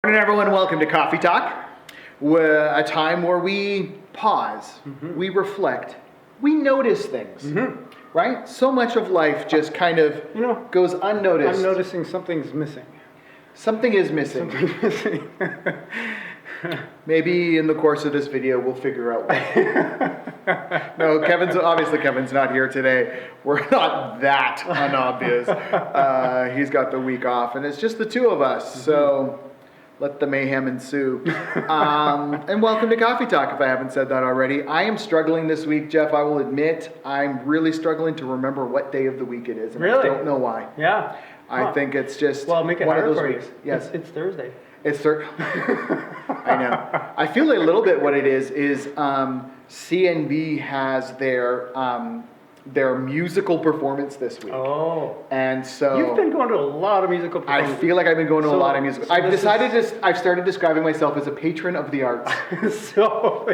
Morning, everyone. Welcome to Coffee Talk, a time where we pause, we reflect, we notice things, right? So much of life just kind of goes unnoticed. I'm noticing something's missing. Something is missing. Something's missing. Maybe in the course of this video, we'll figure out what. No, Kevin's not here today. We're not that unobvious. He's got the week off, and it's just the two of us. So let the mayhem ensue. And welcome to Coffee Talk, if I haven't said that already. I am struggling this week, Jeff. I will admit, I'm really struggling to remember what day of the week it is. And Really? I don't know why. Yeah. I think it's just make it one of harder those for weeks. you. Yes. It's Thursday. I know. I feel a little bit what it is CNB has their musical performance this week. Oh. And so You've been going to a lot of musical I performances. feel like I've been going to a lot of musical. so I've started describing myself as a patron of the arts. So,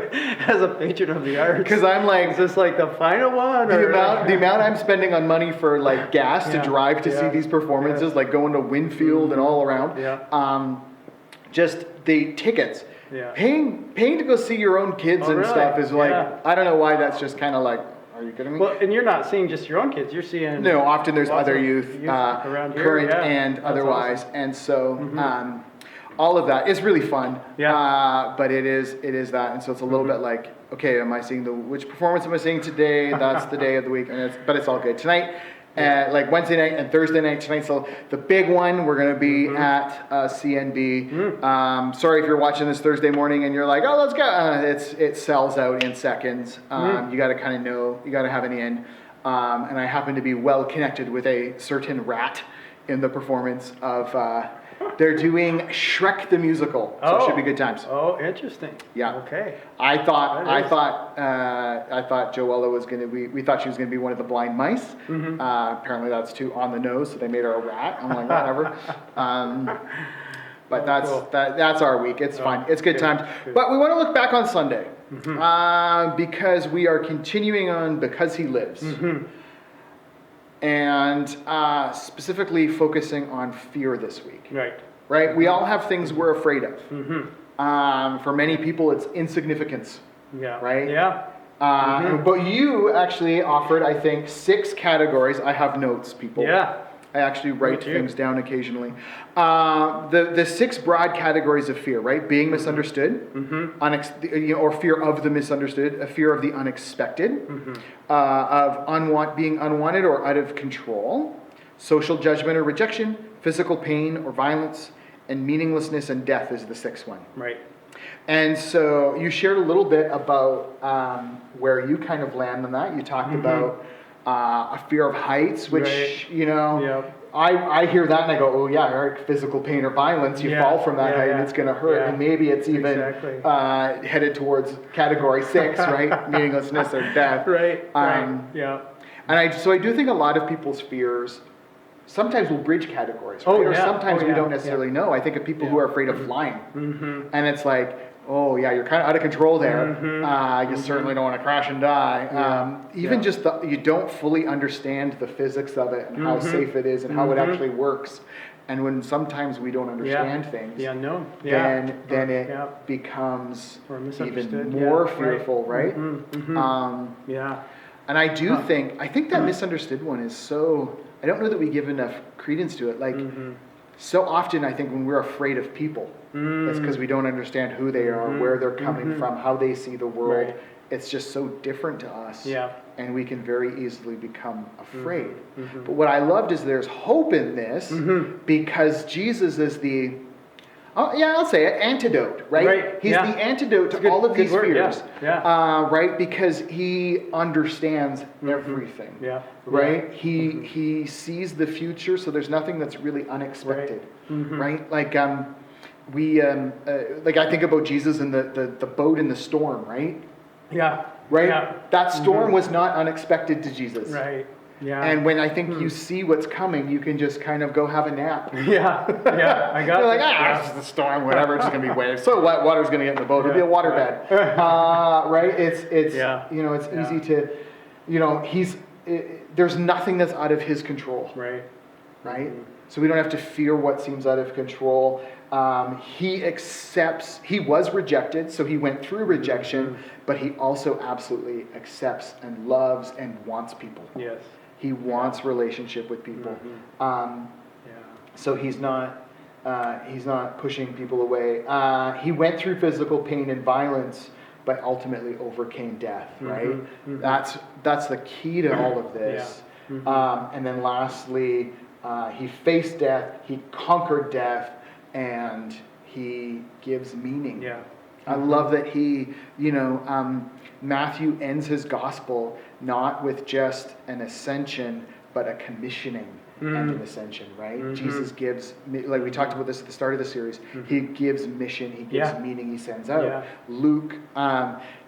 as a patron of the arts. Because I'm like, Is this like the final one? the amount I'm spending on money for like gas to Yeah, drive to see yeah, these performances, yeah. like going to Winfield and all around. Yeah. Just the tickets. Yeah. Paying to go see your own kids and really? stuff is like, Yeah. I don't know why that's just kind of like, are you kidding me? Well, and you're not seeing just your own kids. You're seeing. No, often there's lots other of youth around here. current Yeah. and That's otherwise, awesome. and so all of that is really fun. Yeah. But it is that, and so it's a little bit like, okay, am I seeing which performance am I seeing today? That's the day of the week, and it's all good tonight. Like Wednesday night and Thursday night. Tonight's the big one. We're going to be at CNB. Sorry if you're watching this Thursday morning and you're like, oh, let's go. It sells out in seconds. You got to kind of know. You got to have an in. And I happen to be well connected with a certain rat in the performance of. They're doing Shrek the Musical, so it should be good times. Oh, interesting. Yeah. Okay. I thought Joella was going to be. We thought she was going to be one of the blind mice. Apparently, that's too on the nose, so they made her a rat. I'm like, whatever. But that's our week. It's fine. It's good times. Good. But we want to look back on Sunday because we are continuing on Because He Lives. And specifically focusing on fear this week. Right? We all have things we're afraid of. For many people, it's insignificance. Yeah. Right? Yeah. But you actually offered, I think, 6 categories. I have notes, people. Yeah. I actually write Me too. things down occasionally. The 6 broad categories of fear, right? Being misunderstood, or fear of the misunderstood, a fear of the unexpected, of being unwanted or out of control, social judgment or rejection, physical pain or violence, and meaninglessness and death is the 6th one. Right. And so you shared a little bit about where you kind of land on that. You talked about a fear of heights, which, Yep. I hear that and I go, oh yeah, right, physical pain or violence, you fall from that height and it's going to hurt. Yeah. And maybe it's even headed towards category 6, right? Meaninglessness or death. Right. Yeah. And I do think a lot of people's fears sometimes will bridge categories, right? Oh, Or yeah. sometimes Oh, we yeah. don't necessarily know. I think of people who are afraid of flying. And it's like, oh yeah, you're kind of out of control there. You certainly don't want to crash and die. Even just you don't fully understand the physics of it and how safe it is and how it actually works. And when sometimes we don't understand things, The unknown. then it becomes Or even misunderstood. more Yeah, fearful, right? Yeah. And I do think that misunderstood one is so. I don't know that we give enough credence to it. Like so often, I think when we're afraid of people, it's because we don't understand who they are, where they're coming from, how they see the world. Right. It's just so different to us. Yeah. And we can very easily become afraid. But what I loved is there's hope in this because Jesus is the. I'll say it, antidote, right? Right, He's the antidote to all of these word, fears. yeah. Right? Because he understands everything. Yeah. Right? He sees the future, so there's nothing that's really unexpected. Right? Like like I think about Jesus and the boat in the storm, right? Yeah. Right? Yeah. That storm was not unexpected to Jesus. Right. Yeah. And when I think you see what's coming, you can just kind of go have a nap. Yeah. I got You're like, it. it's just the storm, whatever, it's just gonna be waves. So what? Water's gonna get in the boat. It'll be a water bed, right? It's it's easy to, there's nothing that's out of his control, Right. right? so we don't have to fear what seems out of control. He was rejected, so he went through rejection, but he also absolutely accepts and loves and wants people. Yes. He wants relationship with people. Yeah. So he's not pushing people away. He went through physical pain and violence, but ultimately overcame death, right? That's the key to all of this. And then lastly, he faced death, he conquered death, and he gives meaning. Yeah. I love that Matthew ends his gospel not with just an ascension, but a commissioning and an ascension, right? Jesus gives, like we talked about this at the start of the series, he gives mission, he gives meaning, he sends out. Yeah. Luke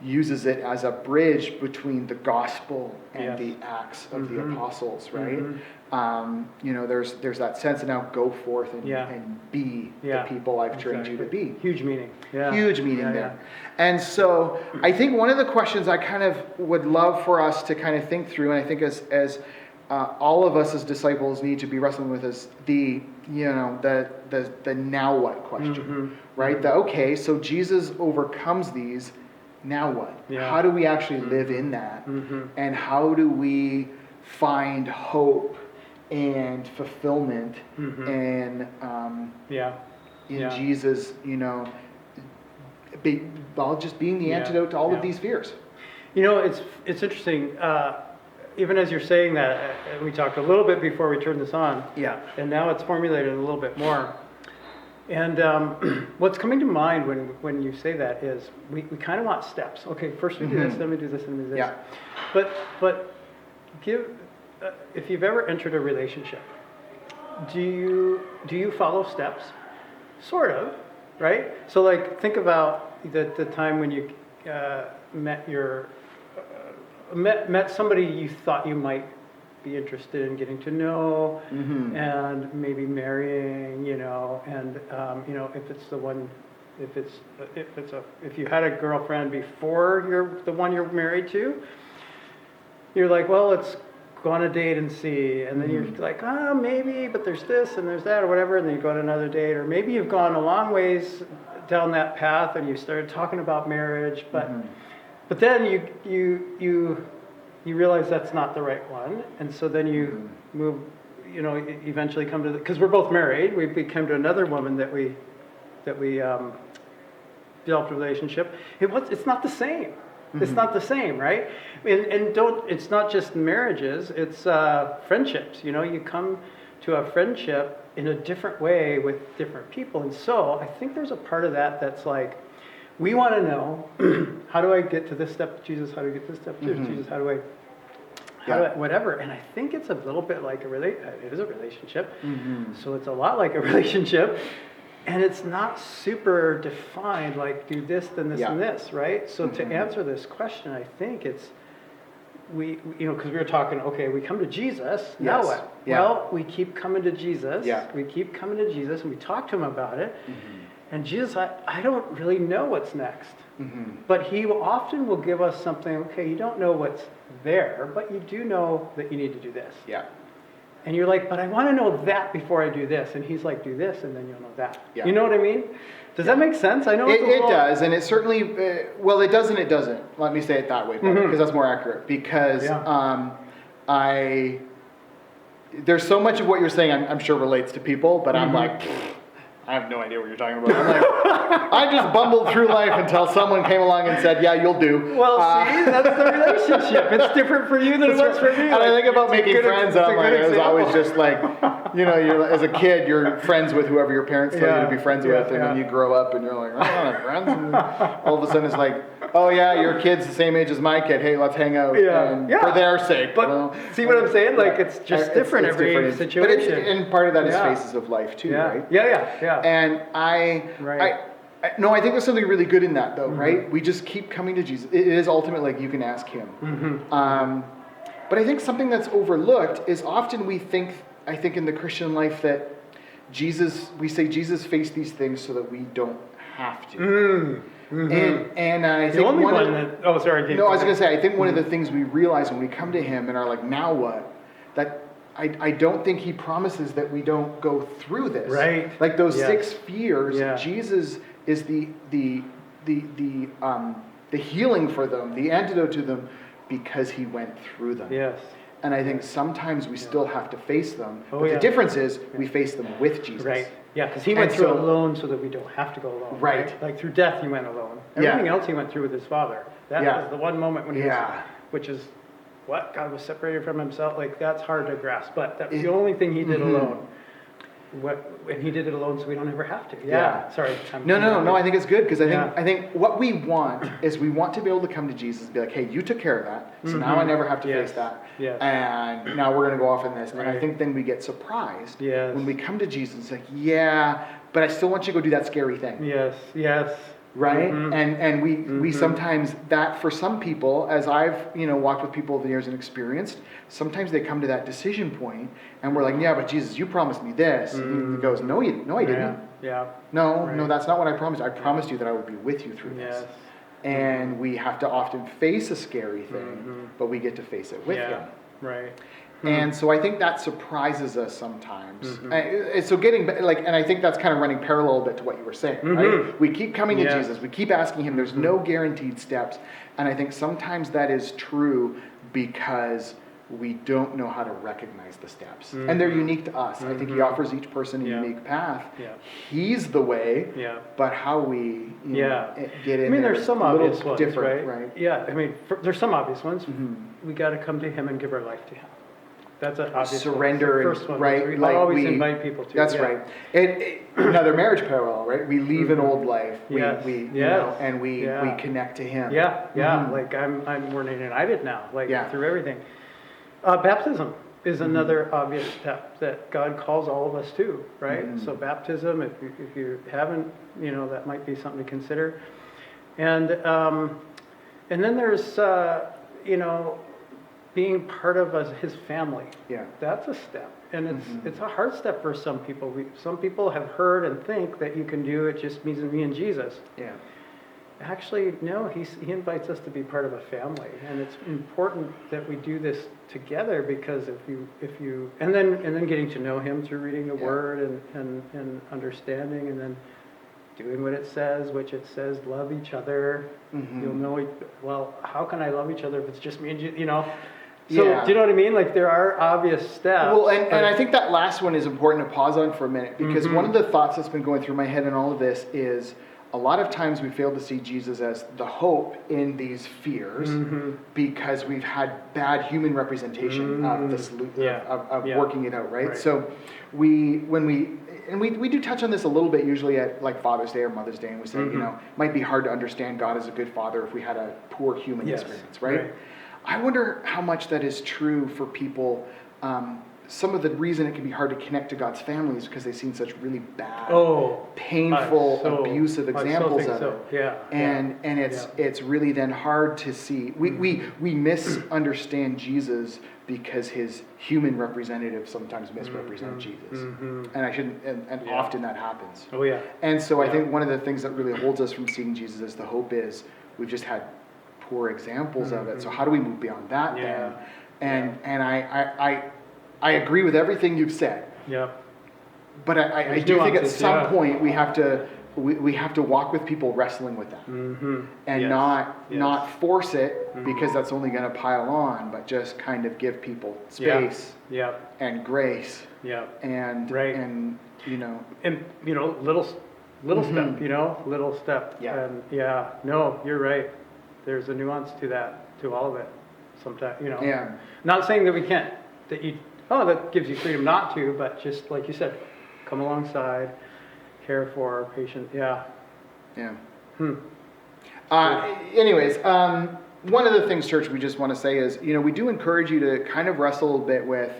uses it as a bridge between the gospel and the acts of the apostles, right? There's that sense of now go forth and be the people I've trained you to be. Huge meaning. Yeah. Huge meaning there. And so I think one of the questions I kind of would love for us to kind of think through, and I think as all of us as disciples need to be wrestling with, is the now what question, right? So Jesus overcomes these, now what? Yeah. How do we actually live in that? And how do we find hope and fulfillment in Jesus, just being the antidote to all of these fears? It's interesting. Even as you're saying that, we talked a little bit before we turned this on. Yeah. And now it's formulated a little bit more. And what's coming to mind when you say that is we kind of want steps. Okay, first we do this, then we do this, and we do this. Yeah. But if you've ever entered a relationship, do you follow steps? Sort of, right? So like think about the time when you met somebody you thought you might be interested in getting to know and maybe marrying, and if it's the one, if you had a girlfriend before you're the one you're married to, you're like, well, let's go on a date and see, and then you're like, maybe, but there's this and there's that or whatever, and then you go on another date, or maybe you've gone a long ways down that path and you started talking about marriage, but then you realize that's not the right one, and so then you move, eventually come to because we're both married, we came to another woman that we developed a relationship. It's not the same. It's not the same, right? And it's not just marriages, it's friendships. You come to a friendship in a different way with different people, and so I think there's a part of that that's like, we want to know, how do I get to this step, Jesus? How do I get to this step, Jesus? How do I, whatever. And I think it's a little bit like it is a relationship. So it's a lot like a relationship. And it's not super defined, like do this, then this, and this, right? So to answer this question, I think it's, because we were talking, okay, we come to Jesus, now what? Yeah. Well, we keep coming to Jesus. Yeah. We keep coming to Jesus, and we talk to him about it. And Jesus, I don't really know what's next. But he often will give us something, okay, you don't know what's there, but you do know that you need to do this. Yeah. And you're like, but I want to know that before I do this. And he's like, do this, and then you'll know that. Yeah. You know what I mean? Does that make sense? I know it does, and it certainly, well, it does and it doesn't. Let me say it that way, because that's more accurate. Because there's so much of what you're saying I'm sure relates to people, but I'm like, I have no idea what you're talking about. I'm like, I just bumbled through life until someone came along and said, yeah, you'll do. Well, see, that's the relationship. It's different for you than it was for me. And I think about making friends, I'm like, it was always just like, you're, as a kid, you're friends with whoever your parents tell you to be friends with, and then you grow up and you're like, I don't have friends. And all of a sudden it's like, oh yeah, your kid's the same age as my kid. Hey, let's hang out for their sake. But see what I'm saying? Like, it's just different every situation. But and part of that is phases of life too, right? Yeah. And I think there's something really good in that though, right? We just keep coming to Jesus. It is ultimately like you can ask him. But I think something that's overlooked is often we think, I think in the Christian life that we say Jesus faced these things so that we don't have to. And I think I was going to say, I think one of the things we realize when we come to him and are like, now what? That I don't think he promises that we don't go through this. Right. Like those Yes. 6 fears, Yeah. Jesus is the healing for them, the antidote to them, because he went through them. Yes. And I think sometimes we still have to face them. Oh, But yeah. the difference is we face them with Jesus. Right. Yeah, because he went And through so- alone so that we don't have to go alone. Right. Like through death, he went alone. Yeah. Everything else he went through with his Father. That Yeah. was the one moment when he was, Yeah. which is what? God was separated from himself. Like that's hard to grasp. But that's It- the only thing he did Mhm. alone. And he did it alone so we don't ever have to. Yeah. Sorry. No. I think it's good because Yeah. I think what we want is we want to be able to come to Jesus and be like, hey, you took care of that, so now I never have to Yes. face that, Yes. and now we're going to go off in this. And I Right. think then we get surprised Yes. when we come to Jesus. It's like, yeah, but I still want you to go do that scary thing. Yes. Yes. Right? Mhm. And we sometimes, that for some people, as I've, walked with people over the years and experienced, sometimes they come to that decision point and we're like, yeah, but Jesus, you promised me this. And he goes, no, I didn't. Yeah. No, Right. that's not what I promised. I promised you that I would be with you through this. Yes. And we have to often face a scary thing, but we get to face it with Yeah. him. Right. And so I think that surprises us sometimes. And so and I think that's kind of running parallel a bit to what you were saying, right? We keep coming to Yes. Jesus, we keep asking him, there's no guaranteed steps. And I think sometimes that is true because we don't know how to recognize the steps. And they're unique to us. I think he offers each person a Yeah. unique path. Yeah. He's the way, Yeah. but how we Yeah. get in I mean, there there's is some a little obvious ones, different, right? Yeah, I mean, there's some obvious ones. Mm-hmm. We got to come to him and give our life to him. That's an obvious Surrender one. and It's the first one. right, We like always we invite people to. That's yeah. right. Another marriage parallel, right? We leave an old life. Yes. We Yes. and we Yeah. connect to him. Yeah, yeah. Mhm. Like I'm more united now. Like Yeah. through everything. Baptism is Mm-hmm. another obvious step that God calls all of us to, right? Mhm. So baptism, if you haven't, that might be something to consider. And then there's being part of his family. Yeah. That's a step, and Mm-hmm. it's a hard step for some people. Some people have heard and think that you can do it just means me and Jesus. Yeah. Actually, no. He invites us to be part of a family, and it's important that we do this together because if you and then getting to know him through reading the Yeah. Word and understanding, and then doing what it says, which it says, love each other. Mhm. You'll know. Well, how can I love each other if it's just me and you? So Yeah. do you know what I mean? Like there are obvious steps. Well, and but- I think that last one is important to pause on for a minute because one of the thoughts that's been going through my head in all of this is a lot of times we fail to see Jesus as the hope in these fears because we've had bad human representation of the Yeah. of Yeah. working it out, right? Right. So we do touch on this a little bit usually at like Father's Day or Mother's Day, and we say, it might be hard to understand God as a good father if we had a poor human Yes. experience, right? Right. I wonder how much that is true for people. Some of the reason it can be hard to connect to God's family is because they've seen such really bad, painful, abusive examples of it. Yeah. And it's really then hard to see. We misunderstand Jesus because his human representatives sometimes misrepresent Jesus, and I shouldn't. And often that happens. Oh yeah. And so I Yeah. think one of the things that really holds us from seeing Jesus as the hope is we've just had poor examples of it. So how do we move beyond that Yeah. then? And I agree with everything you've said, Yeah. but I There's do think at nuances, some yeah. point we have to walk with people wrestling with that and Yes. not force it because that's only going to pile on, but just kind of give people Yeah. space Yeah. and grace Yeah. and Right. and And little step, little step. Yeah. And no, you're right. There's a nuance to that, to all of it. Sometimes, Yeah. Not saying that we can't, that gives you freedom not to, but just like you said, come alongside, care for, patient. Yeah. Yeah. Hmm. Anyways, one of the things, church, we just want to say is, we do encourage you to kind of wrestle a bit with,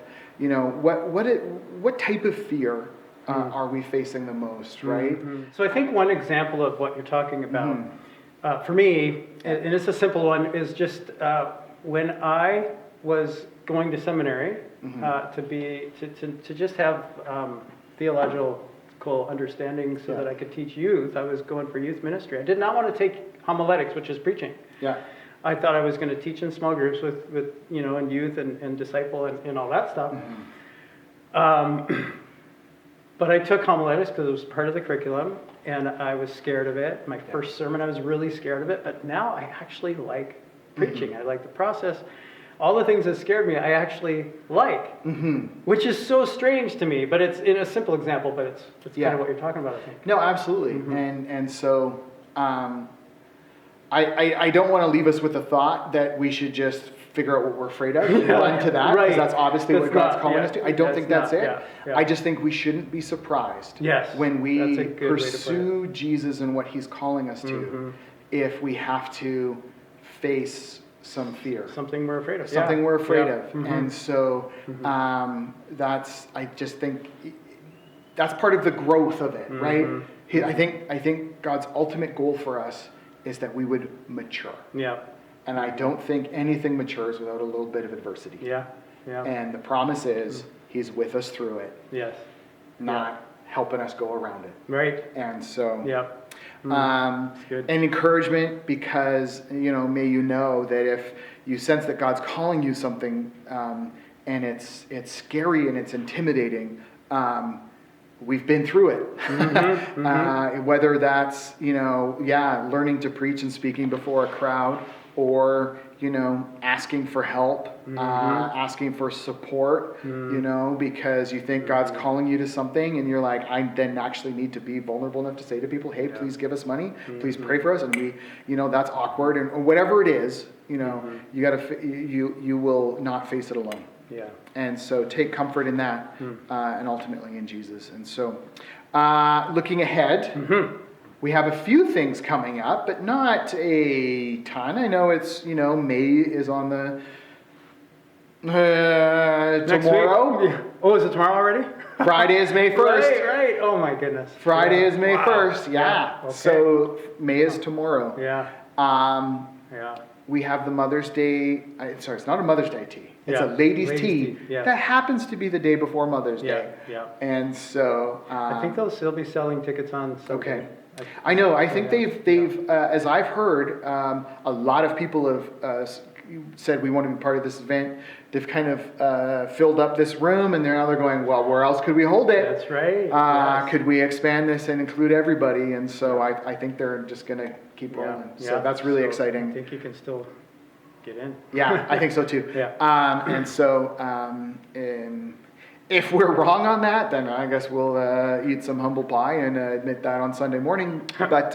what type of fear are we facing the most, right? So I think one example of what you're talking about, for me, and it's a simple one, is just when I was going to seminary to just have theological understanding so that I could teach youth. I was going for youth ministry. I did not want to take homiletics, which is preaching. Yeah. I thought I was going to teach in small groups with and youth and disciple and all that stuff. But I took homiletics because it was part of the curriculum, and I was scared of it. My first sermon, I was really scared of it, but now I actually like preaching. I like the process. All the things that scared me, I actually like, which is so strange to me. But it's in a simple example, but it's kind of what you're talking about, I think. No, absolutely. And so I don't want to leave us with the thought that we should just figure out what we're afraid of and run to that, because that's obviously what God's calling us to. I don't think that's it. I just think we shouldn't be surprised when we pursue Jesus and what he's calling us to, if we have to face some fear. Something we're afraid of. Something we're afraid of. And so I just think that's part of the growth of it, right? I think God's ultimate goal for us is that we would mature. Yeah. And I don't think anything matures without a little bit of adversity. Yeah. Yeah. And the promise is he's with us through it, Yes. not helping us go around it. Right. And so, Yeah. Good. and encouragement, because, may you know that if you sense that God's calling you something, and it's scary and it's intimidating, we've been through it. Whether that's, learning to preach and speaking before a crowd, or, asking for help, asking for support, because you think God's calling you to something, and you're like, I then actually need to be vulnerable enough to say to people, hey, please give us money, please pray for us. And we, that's awkward, and whatever it is, you will not face it alone. Yeah. And so take comfort in that, and ultimately in Jesus. And so, looking ahead, we have a few things coming up, but not a ton. I know it's, May is on the tomorrow. Yeah. Oh, is it tomorrow already? Friday is May 1st. Right. Oh my goodness. Friday is May 1st. Yeah. Okay. So May is tomorrow. Yeah. Yeah. We have the Mother's Day. It's not a Mother's Day tea. It's a ladies' tea. Yeah. That happens to be the day before Mother's Day. Yeah. And so I think they'll still be selling tickets on Sunday. Okay. I know. I think they've as I've heard, a lot of people have said we want to be part of this event. They've kind of filled up this room, and they're going, well, where else could we hold it? That's right. Yes. Could we expand this and include everybody? And so I think they're just going to keep rolling. So that's really exciting. I think you can still get in. Yeah, I think so too. Yeah. And so if we're wrong on that, then I guess we'll eat some humble pie and admit that on Sunday morning. But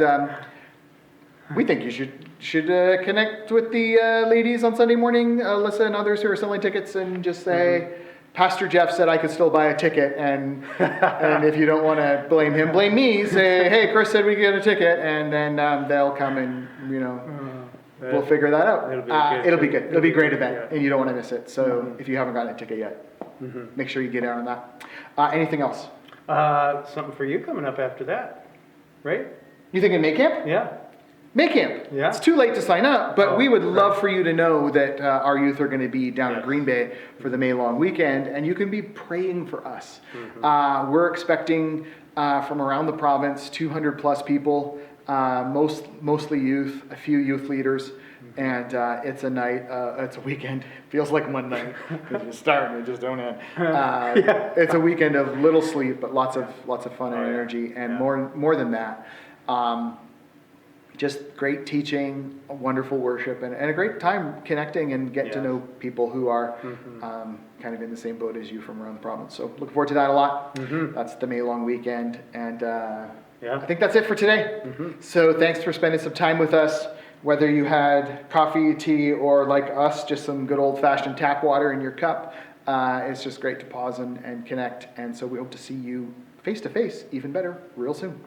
we think you should connect with the ladies on Sunday morning, Alyssa and others who are selling tickets, and just say, Pastor Jeff said I could still buy a ticket, and if you don't want to blame him, blame me. Say, hey, Chris said we could get a ticket, and then they'll come and we'll figure that out. It'll be good. It'll be a great event, and you don't want to miss it. So if you haven't gotten a ticket yet, make sure you get out on that. Anything else? Something for you coming up after that, right? You thinking May Camp? Yeah. May Camp. Yeah. It's too late to sign up, but we would love for you to know that our youth are going to be down in Green Bay for the May long weekend, and you can be praying for us. We're expecting from around the province 200 plus people, mostly youth, a few youth leaders, and it's a night, it's a weekend. Feels like one night because you start and you just don't end. It's a weekend of little sleep, but lots of fun and energy, and more than that. Just great teaching, wonderful worship, and a great time connecting and getting to know people who are kind of in the same boat as you from around the province. So looking forward to that a lot. That's the May long weekend, and I think that's it for today. So thanks for spending some time with us, whether you had coffee, tea, or like us, just some good old-fashioned tap water in your cup. It's just great to pause and connect, and so we hope to see you face-to-face, even better, real soon.